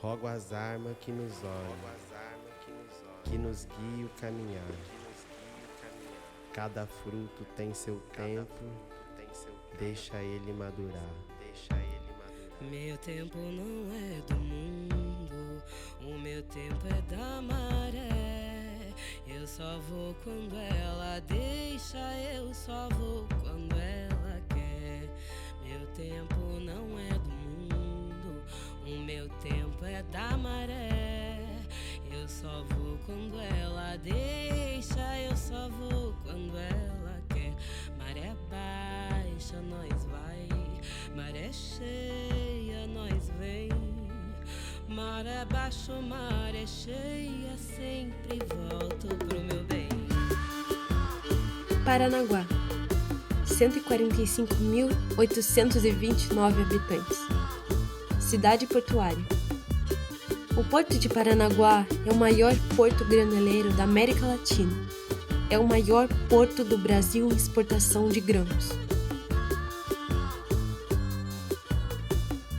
Rogo as armas que nos olhem, que nos guie o caminhar. Cada fruto tem seu tempo, deixa ele madurar. Meu tempo não é do mundo, o meu tempo é da maré. Eu só vou quando ela deixa, eu só vou quando ela quer. Meu tempo não é do mundo, o meu tempo é da maré. Eu só vou quando ela deixa, eu só vou quando ela quer. Maré baixa, nós vai, maré cheia, nós vem. Maré baixa, maré cheia, sempre volto pro meu bem. Paranaguá, 145.829 habitantes. Cidade portuária. O Porto de Paranaguá é o maior porto graneleiro da América Latina. É o maior porto do Brasil em exportação de grãos.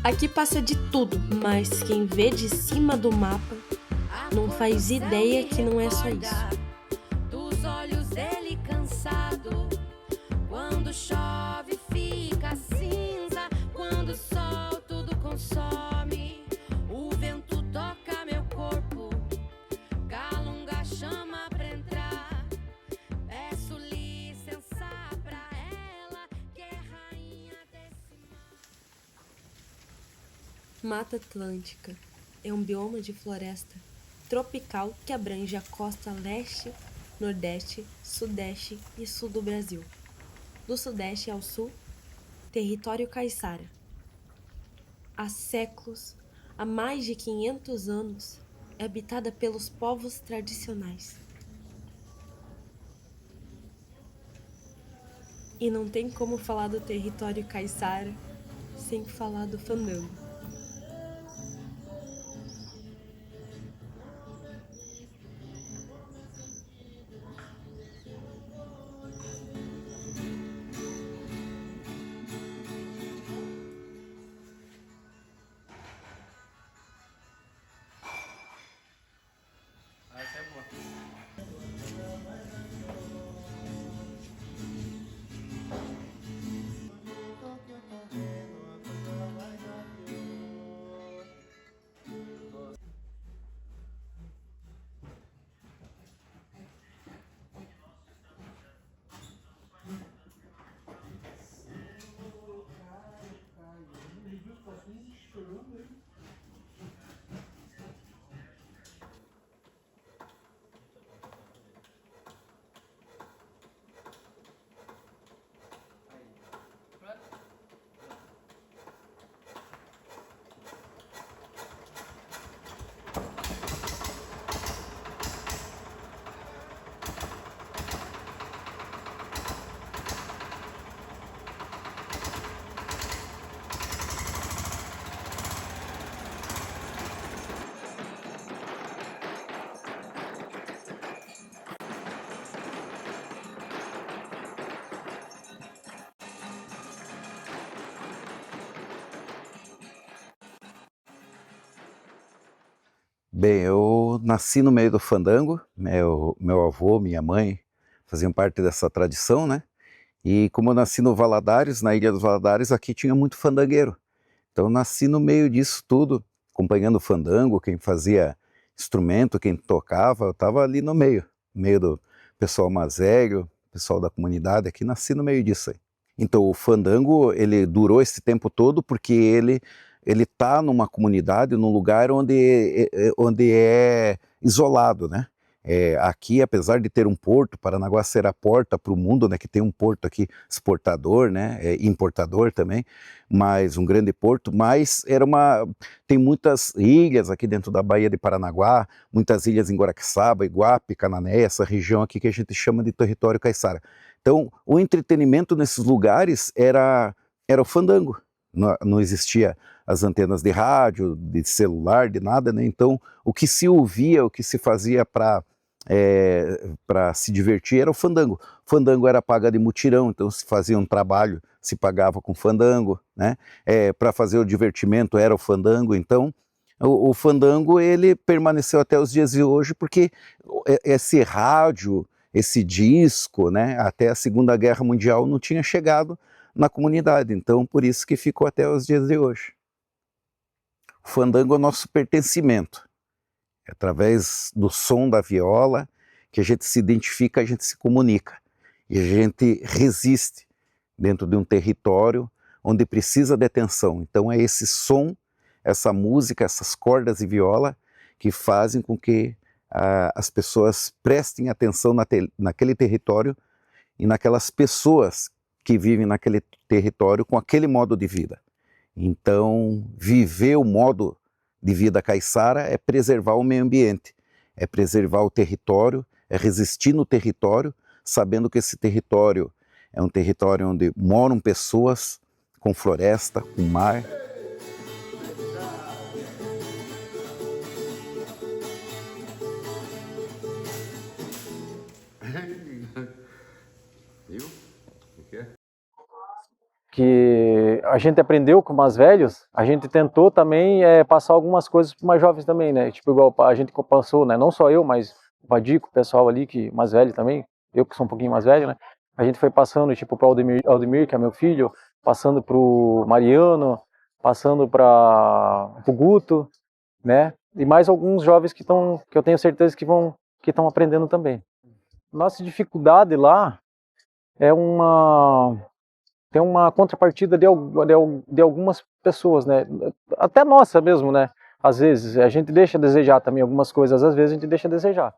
Aqui passa de tudo, mas quem vê de cima do mapa não faz ideia que não é só isso. Dos olhos dele cansado, quando chove fica cinza, quando o sol tudo consome, o vento toca meu corpo, calunga chama pra entrar, peço licença pra ela, que é rainha desse mar. Mata Atlântica é um bioma de floresta tropical que abrange a costa leste, nordeste, sudeste e sul do Brasil. Do sudeste ao sul, território caiçara. Há séculos, há mais de 500 anos, é habitada pelos povos tradicionais. E não tem como falar do território caiçara sem falar do fandango. Bem, eu nasci no meio do fandango, meu avô, minha mãe faziam parte dessa tradição, né? E como eu nasci no Valadares, na Ilha dos Valadares, aqui tinha muito fandangueiro. Então eu nasci no meio disso tudo, acompanhando o fandango, quem fazia instrumento, quem tocava, eu estava ali no meio do pessoal mais velho, pessoal da comunidade aqui, nasci no meio disso aí. Então o fandango, ele durou esse tempo todo porque ele está numa comunidade, num lugar onde é isolado, né? Aqui, apesar de ter um porto, Paranaguá ser a porta para o mundo, né? Que tem um porto aqui exportador, né? Importador também, mas um grande porto. Mas tem muitas ilhas aqui dentro da Baía de Paranaguá, muitas ilhas em Guaraqueçaba, Iguape, Canané, essa região aqui que a gente chama de território caiçara. Então, o entretenimento nesses lugares era o fandango. Não existia as antenas de rádio, de celular, de nada, né? Então o que se ouvia, o que se fazia para se divertir era o fandango. O fandango era paga de mutirão, então se fazia um trabalho, se pagava com fandango, né? Para fazer o divertimento era o fandango, então O fandango, ele permaneceu até os dias de hoje porque esse rádio, esse disco, né, até a Segunda Guerra Mundial não tinha chegado na comunidade, então por isso que ficou até os dias de hoje. O fandango é o nosso pertencimento, é através do som da viola que a gente se identifica, a gente se comunica, e a gente resiste dentro de um território onde precisa de atenção. Então é esse som, essa música, essas cordas de viola que fazem com que as pessoas prestem atenção naquele território e naquelas pessoas que vivem naquele território com aquele modo de vida. Então, viver o modo de vida caiçara é preservar o meio ambiente, é preservar o território, é resistir no território, sabendo que esse território é um território onde moram pessoas com floresta, com mar. Que a gente aprendeu com mais velhos, a gente tentou também passar algumas coisas para mais jovens também, né? Tipo, igual a gente passou, né? Não só eu, mas o Vadico, o pessoal ali que mais velho também, eu que sou um pouquinho mais velho, né? A gente foi passando, tipo, para o Aldemir, que é meu filho, passando para o Mariano, passando para o Guto, né? E mais alguns jovens que eu tenho certeza que estão aprendendo também. Nossa dificuldade lá é tem uma contrapartida de algumas pessoas, né? Até nossa mesmo, né? Às vezes, a gente deixa a desejar também algumas coisas, às vezes a gente deixa a desejar.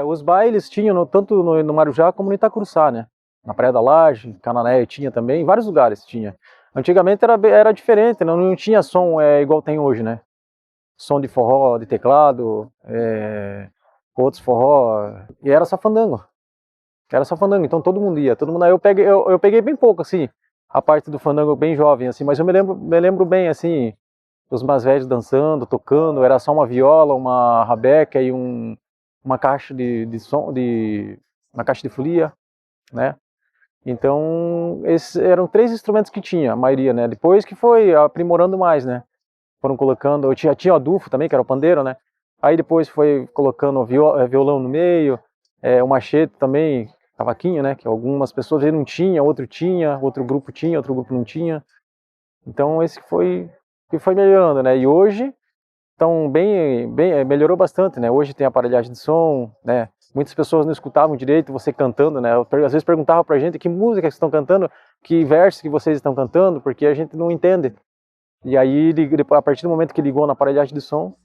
Os bailes tinham tanto no Marujá como no Itacuruçá, né? Na Praia da Laje, Canané tinha também, em vários lugares tinha. Antigamente era diferente, não tinha som igual tem hoje, né? Som de forró, de teclado, outros forró, e era só fandango. Então todo mundo ia, aí eu peguei bem pouco, assim, a parte do fandango bem jovem, assim, mas eu me lembro bem, assim, dos mais velhos dançando, tocando, era só uma viola, uma rabeca e uma caixa de som, uma caixa de folia, né? Então, esses eram 3 instrumentos que tinha, a maioria, né? Depois que foi aprimorando mais, né? Foram colocando, tinha o adufo também, que era o pandeiro, né? Aí depois foi colocando violão no meio, o machete também, cavaquinho, né? Que algumas pessoas não tinha, outro grupo tinha, outro grupo não tinha. Então esse foi melhorando, né? E hoje então melhorou bastante, né? Hoje tem aparelhagem de som, né? Muitas pessoas não escutavam direito você cantando, né? Às vezes perguntava pra gente que música que vocês estão cantando, que verso que vocês estão cantando, porque a gente não entende. E aí, a partir do momento que ligou na aparelhagem de som,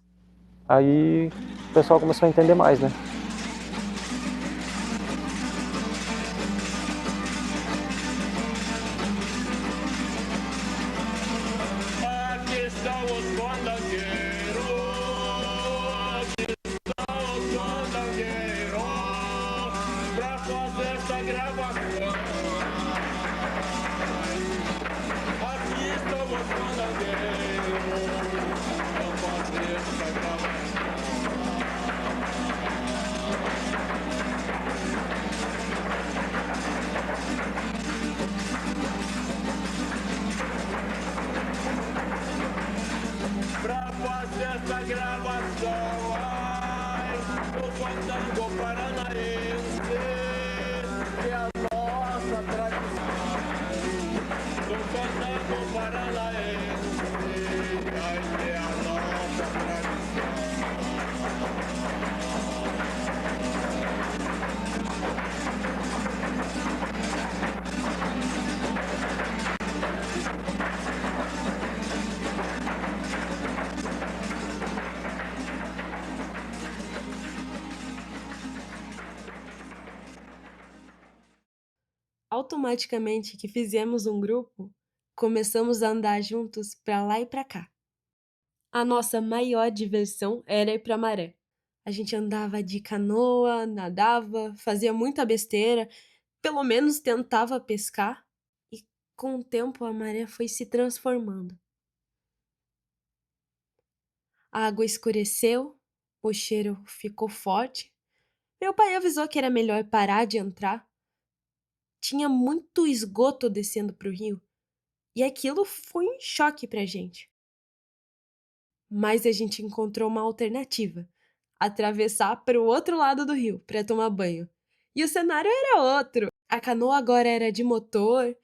aí o pessoal começou a entender mais, né? Automaticamente que fizemos um grupo, começamos a andar juntos pra lá e pra cá. A nossa maior diversão era ir pra maré. A gente andava de canoa, nadava, fazia muita besteira, pelo menos tentava pescar, e com o tempo a maré foi se transformando. A água escureceu, o cheiro ficou forte. Meu pai avisou que era melhor parar de entrar. Tinha muito esgoto descendo pro rio, e aquilo foi um choque pra gente. mas a gente encontrou uma alternativa: atravessar para o outro lado do rio para tomar banho. E o cenário era outro. A canoa agora era de motor,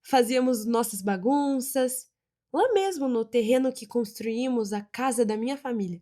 fazíamos nossas bagunças, lá mesmo no terreno que construímos a casa da minha família.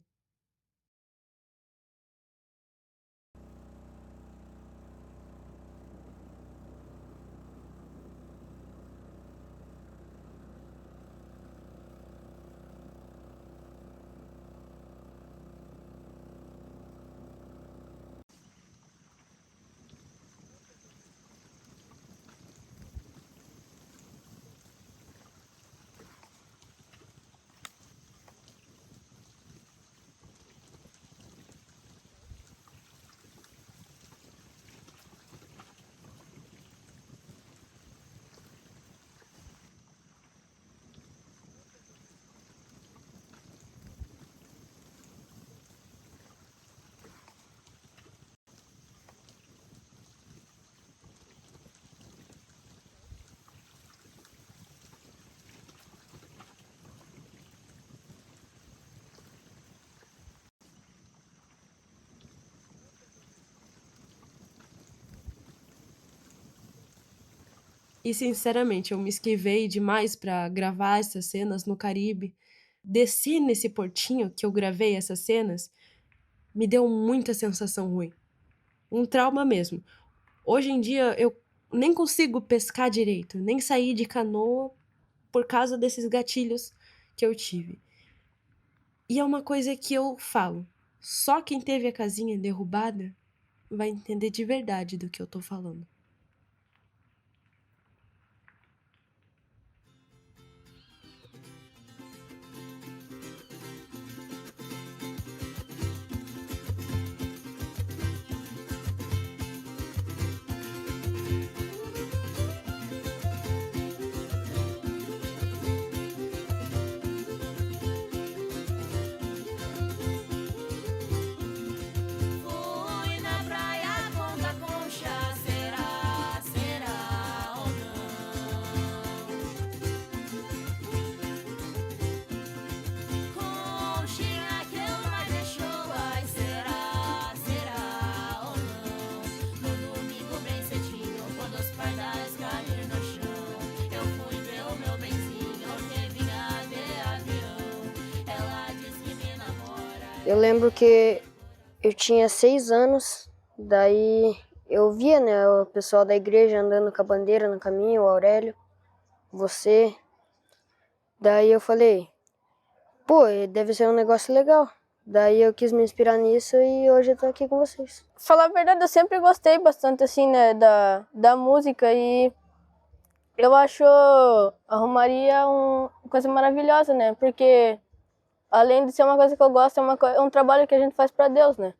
E sinceramente, eu me esquivei demais para gravar essas cenas no Caribe. Descer nesse portinho que eu gravei essas cenas me deu muita sensação ruim. Um trauma mesmo. Hoje em dia eu nem consigo pescar direito, nem sair de canoa por causa desses gatilhos que eu tive. E é uma coisa que eu falo: só quem teve a casinha derrubada vai entender de verdade do que eu tô falando. Fui na praia Ponta Concha, será, será ou não? Conchinha que eu mais deixou, ai, será, será ou não? No domingo bem cedinho, quando os pardais caíram no chão, eu fui ver o meu benzinho, que vinha de avião. Ela diz que me namora. Eu lembro que eu tinha 6 anos, daí eu via, né, o pessoal da igreja andando com a bandeira no caminho, o Aurélio, você. Daí eu falei, pô, deve ser um negócio legal. Daí eu quis me inspirar nisso e hoje eu tô aqui com vocês. Falar a verdade, eu sempre gostei bastante, assim, né, da música e eu acho a Romaria uma coisa maravilhosa, né, porque além de ser uma coisa que eu gosto, é um trabalho que a gente faz para Deus, né.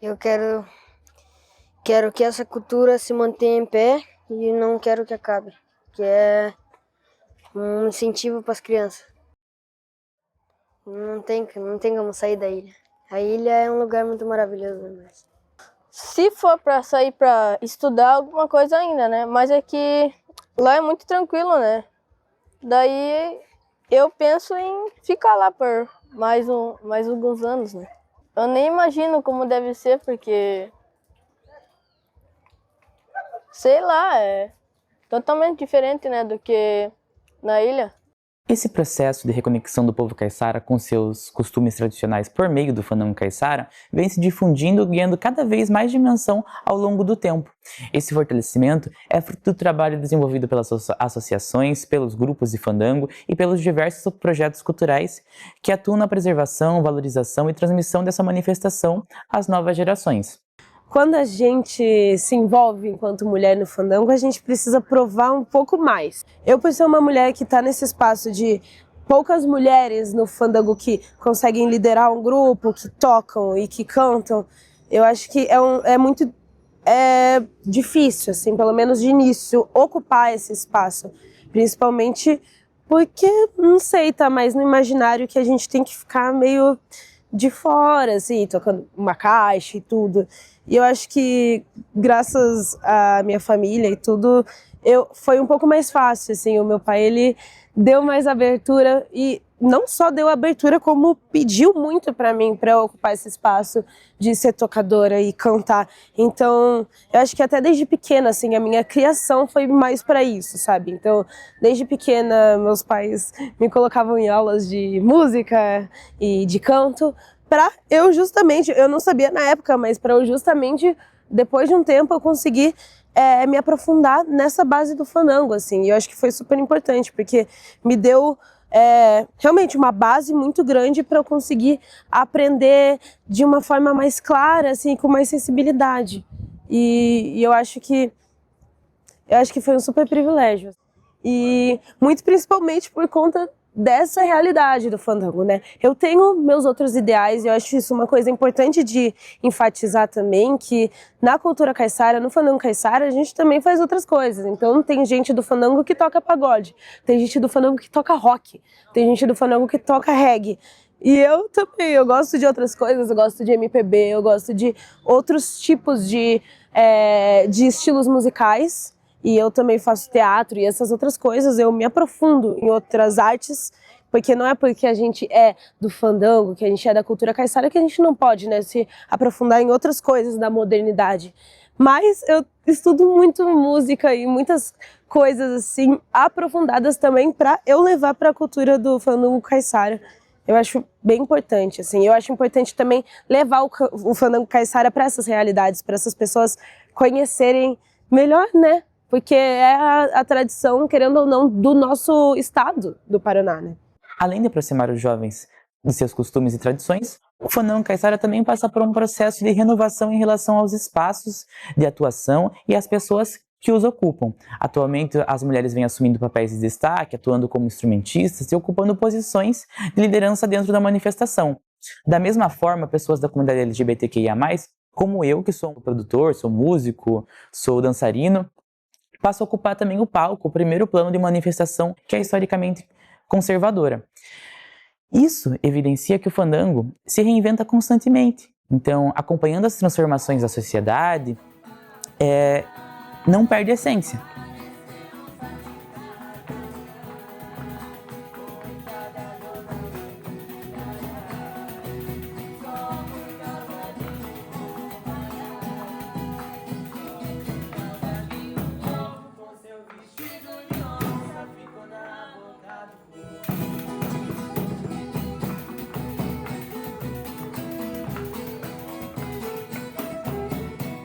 Eu quero que essa cultura se mantenha em pé e não quero que acabe, que é um incentivo para as crianças. Não tem como sair da ilha. A ilha é um lugar muito maravilhoso, né? Se for para sair para estudar alguma coisa ainda, né, mas é que lá é muito tranquilo, né, daí eu penso em ficar lá por mais alguns anos, né. Eu nem imagino como deve ser, porque, sei lá, é totalmente diferente, né, do que na ilha. Esse processo de reconexão do povo caiçara com seus costumes tradicionais por meio do fandango caiçara vem se difundindo e ganhando cada vez mais dimensão ao longo do tempo. Esse fortalecimento é fruto do trabalho desenvolvido pelas associações, pelos grupos de fandango e pelos diversos projetos culturais que atuam na preservação, valorização e transmissão dessa manifestação às novas gerações. Quando a gente se envolve enquanto mulher no fandango, a gente precisa provar um pouco mais. Eu, por ser uma mulher que está nesse espaço de poucas mulheres no fandango que conseguem liderar um grupo, que tocam e que cantam, eu acho que é muito difícil, assim, pelo menos de início, ocupar esse espaço. Principalmente porque, não sei, tá mais no imaginário que a gente tem que ficar meio de fora, assim, tocando uma caixa e tudo. E eu acho que, graças à minha família e tudo, foi um pouco mais fácil, assim. O meu pai, ele deu mais abertura e não só deu abertura, como pediu muito para mim para eu ocupar esse espaço de ser tocadora e cantar. Então, eu acho que até desde pequena, assim, a minha criação foi mais para isso, sabe? Então, desde pequena, meus pais me colocavam em aulas de música e de canto, para eu justamente, eu não sabia na época, mas para eu justamente, depois de um tempo, eu conseguir me aprofundar nessa base do fandango, assim. E eu acho que foi super importante, porque me deu realmente uma base muito grande para eu conseguir aprender de uma forma mais clara, assim, com mais sensibilidade. E eu acho que foi um super privilégio. E muito principalmente por conta dessa realidade do fandango, né? Eu tenho meus outros ideais e eu acho isso uma coisa importante de enfatizar também, que na cultura caiçara, no fandango caiçara, a gente também faz outras coisas. Então tem gente do fandango que toca pagode, tem gente do fandango que toca rock, tem gente do fandango que toca reggae. E eu também, eu gosto de outras coisas, eu gosto de MPB, eu gosto de outros tipos de estilos musicais. E eu também faço teatro e essas outras coisas, eu me aprofundo em outras artes, porque não é porque a gente é do fandango, que a gente é da cultura caiçara, que a gente não pode, né, se aprofundar em outras coisas da modernidade. Mas eu estudo muito música e muitas coisas assim aprofundadas também para eu levar para a cultura do fandango caiçara. Eu acho bem importante, assim. Eu acho importante também levar o fandango caiçara para essas realidades, para essas pessoas conhecerem melhor, né? Porque é a tradição, querendo ou não, do nosso estado do Paraná, né? Além de aproximar os jovens de seus costumes e tradições, o fandango caiçara também passa por um processo de renovação em relação aos espaços de atuação e às pessoas que os ocupam. Atualmente, as mulheres vêm assumindo papéis de destaque, atuando como instrumentistas e ocupando posições de liderança dentro da manifestação. Da mesma forma, pessoas da comunidade LGBTQIA+, como eu, que sou um produtor, sou músico, sou dançarino, passa a ocupar também o palco, o primeiro plano de manifestação que é historicamente conservadora. Isso evidencia que o fandango se reinventa constantemente. Então, acompanhando as transformações da sociedade, não perde a essência.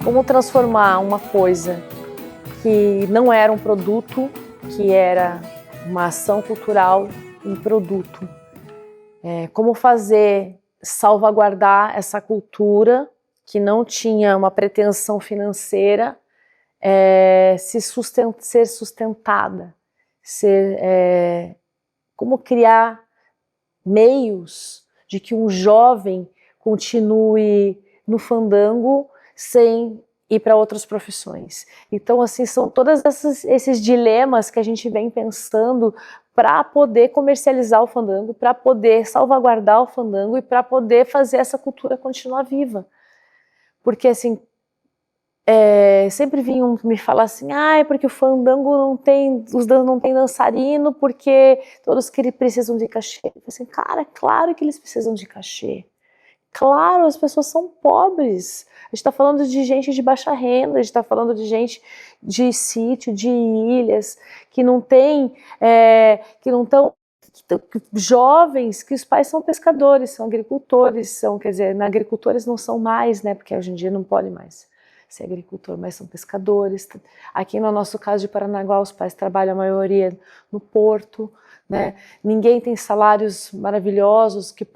Como transformar uma coisa que não era um produto, que era uma ação cultural, em produto. Como fazer salvaguardar essa cultura que não tinha uma pretensão financeira, ser sustentada, como criar meios de que um jovem continue no fandango sem ir para outras profissões. Então, assim, são todos esses dilemas que a gente vem pensando para poder comercializar o fandango, para poder salvaguardar o fandango e para poder fazer essa cultura continuar viva. Porque, assim, sempre vinham me falar assim, é porque o fandango não tem dançarino, porque todos que precisam de cachê. Eu falei assim, cara, claro que eles precisam de cachê. Claro, as pessoas são pobres. A gente está falando de gente de baixa renda, a gente está falando de gente de sítio, de ilhas, que não tem, jovens, que os pais são pescadores, são agricultores, quer dizer, agricultores não são mais, né, porque hoje em dia não pode mais ser agricultor, mas são pescadores. Aqui no nosso caso de Paranaguá, os pais trabalham a maioria no porto, né? Ninguém tem salários maravilhosos que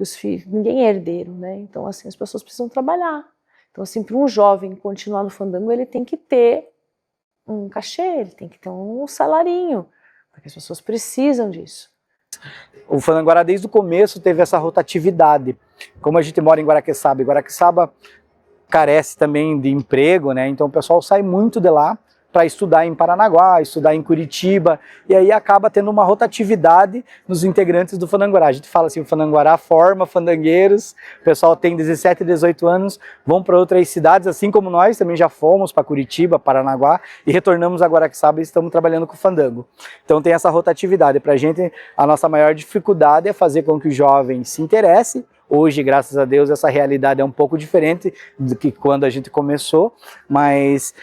os filhos, ninguém é herdeiro, né? Então, assim, as pessoas precisam trabalhar. Então, assim, para um jovem continuar no fandango, ele tem que ter um cachê, ele tem que ter um salarinho, porque as pessoas precisam disso. O Fandanguara, desde o começo, teve essa rotatividade. Como a gente mora em Guaraqueçaba, e Guaraqueçaba carece também de emprego, né? Então o pessoal sai muito de lá para estudar em Paranaguá, estudar em Curitiba, e aí acaba tendo uma rotatividade nos integrantes do Fandanguará. A gente fala assim, o Fandanguará forma fandangueiros, o pessoal tem 17, 18 anos, vão para outras cidades, assim como nós também já fomos para Curitiba, Paranaguá, e retornamos a Guaraqueçaba e estamos trabalhando com o fandango. Então tem essa rotatividade. Para a gente, a nossa maior dificuldade é fazer com que o jovem se interesse. Hoje, graças a Deus, essa realidade é um pouco diferente do que quando a gente começou, mas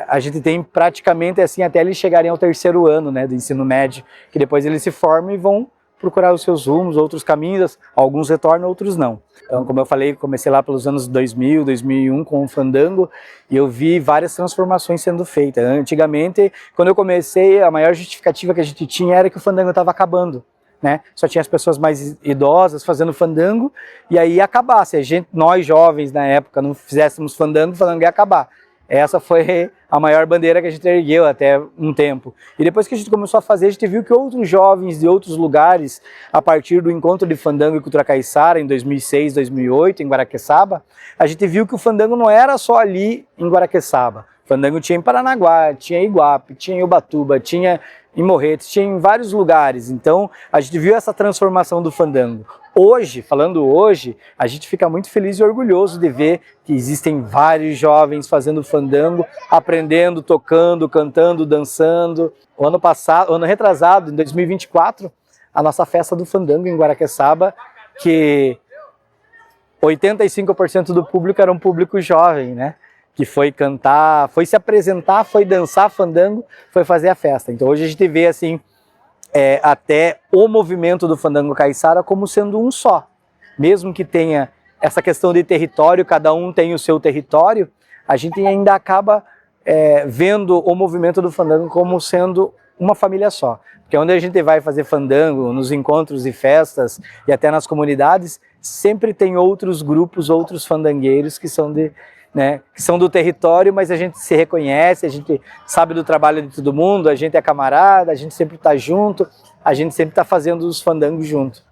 a gente tem praticamente assim até eles chegarem ao 3º ano, né, do ensino médio, que depois eles se formam e vão procurar os seus rumos, outros caminhos, alguns retornam, outros não. Então, como eu falei, comecei lá pelos anos 2000, 2001 com o fandango e eu vi várias transformações sendo feitas. Antigamente, quando eu comecei, a maior justificativa que a gente tinha era que o fandango estava acabando. Né? Só tinha as pessoas mais idosas fazendo fandango e aí ia acabar. Se nós jovens na época não fizéssemos fandango, o fandango ia acabar. Essa foi a maior bandeira que a gente ergueu até um tempo. E depois que a gente começou a fazer, a gente viu que outros jovens de outros lugares, a partir do encontro de fandango e cultura caiçara em 2006, 2008, em Guaraqueçaba, a gente viu que o fandango não era só ali em Guaraqueçaba. O fandango tinha em Paranaguá, tinha em Iguape, tinha em Ubatuba, tinha em Morretes, tinha em vários lugares. Então, a gente viu essa transformação do fandango. Hoje, falando hoje, a gente fica muito feliz e orgulhoso de ver que existem vários jovens fazendo fandango, aprendendo, tocando, cantando, dançando. O ano passado, ano retrasado, em 2024, a nossa festa do fandango em Guaraqueçaba, que 85% do público era um público jovem, né? Que foi cantar, foi se apresentar, foi dançar fandango, foi fazer a festa. Então hoje a gente vê assim, até o movimento do fandango caiçara como sendo um só. Mesmo que tenha essa questão de território, cada um tem o seu território, a gente ainda acaba vendo o movimento do fandango como sendo uma família só. Porque onde a gente vai fazer fandango, nos encontros e festas e até nas comunidades, sempre tem outros grupos, outros fandangueiros que são que são do território, mas a gente se reconhece, a gente sabe do trabalho de todo mundo, a gente é camarada, a gente sempre está junto, a gente sempre está fazendo os fandangos junto.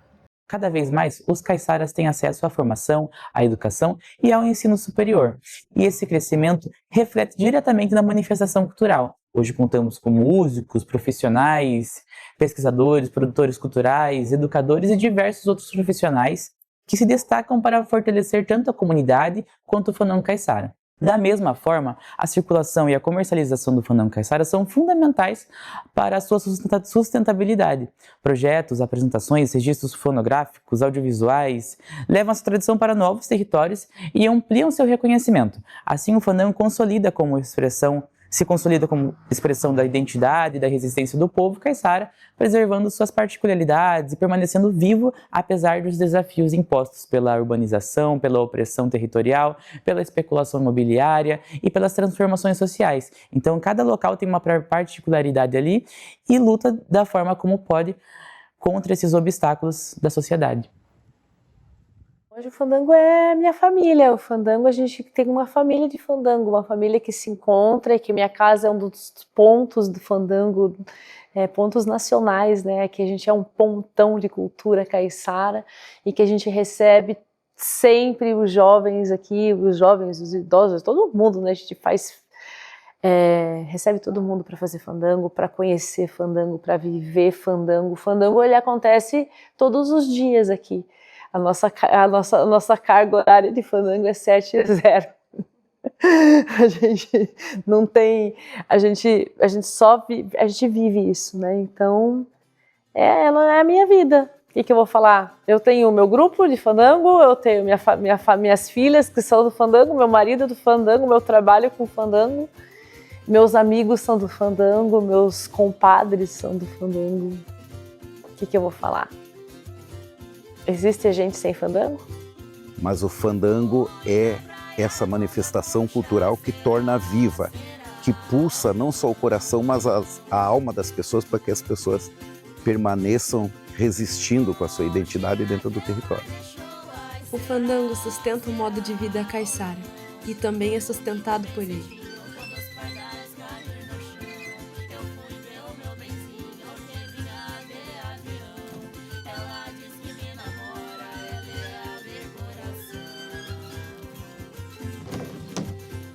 Cada vez mais, os caiçaras têm acesso à formação, à educação e ao ensino superior. E esse crescimento reflete diretamente na manifestação cultural. Hoje contamos com músicos, profissionais, pesquisadores, produtores culturais, educadores e diversos outros profissionais que se destacam para fortalecer tanto a comunidade quanto o fandango caiçara. Da mesma forma, a circulação e a comercialização do fandango caiçara são fundamentais para a sua sustentabilidade. Projetos, apresentações, registros fonográficos, audiovisuais levam essa tradição para novos territórios e ampliam seu reconhecimento. Assim, o fandango se consolida como expressão da identidade e da resistência do povo caiçara, preservando suas particularidades e permanecendo vivo apesar dos desafios impostos pela urbanização, pela opressão territorial, pela especulação imobiliária e pelas transformações sociais. Então, cada local tem uma particularidade ali e luta da forma como pode contra esses obstáculos da sociedade. Hoje o fandango é minha família, o fandango a gente tem uma família de fandango, uma família que se encontra e que minha casa é um dos pontos do fandango, pontos nacionais, né, que a gente é um pontão de cultura caiçara e que a gente recebe sempre os jovens aqui, os jovens, os idosos, todo mundo, né, a gente recebe todo mundo para fazer fandango, para conhecer fandango, para viver fandango. O fandango ele acontece todos os dias aqui. A nossa carga horária de fandango é 7:00. A gente não tem, a gente vive isso, né? Então, ela é a minha vida. O que eu vou falar? Eu tenho o meu grupo de fandango, eu tenho minhas filhas que são do fandango, meu marido é do fandango, meu trabalho com fandango, meus amigos são do fandango, meus compadres são do fandango. O que eu vou falar? Existe gente sem fandango? Mas o fandango é essa manifestação cultural que torna viva, que pulsa não só o coração, mas a alma das pessoas, para que as pessoas permaneçam resistindo com a sua identidade dentro do território. O fandango sustenta o modo de vida caiçara e também é sustentado por ele.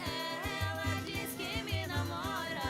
Ela diz que me namora.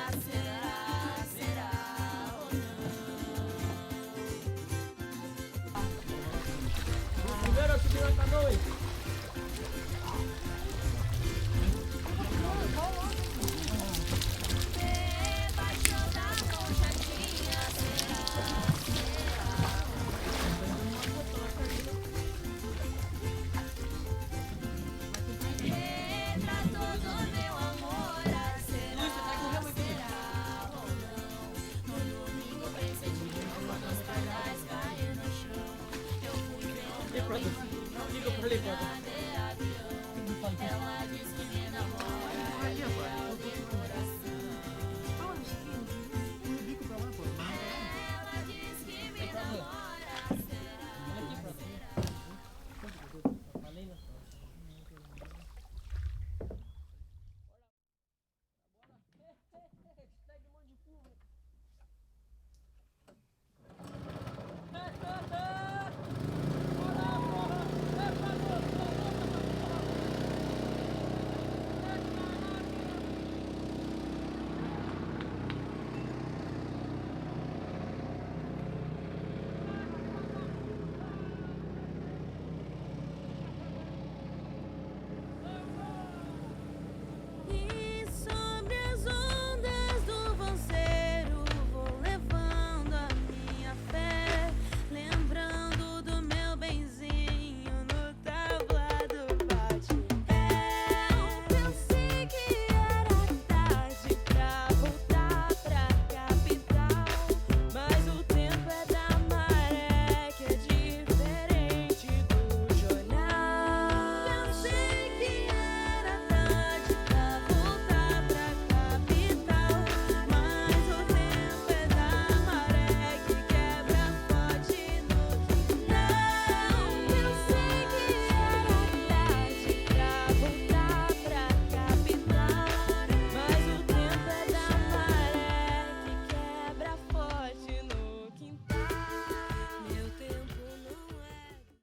Liga por ali,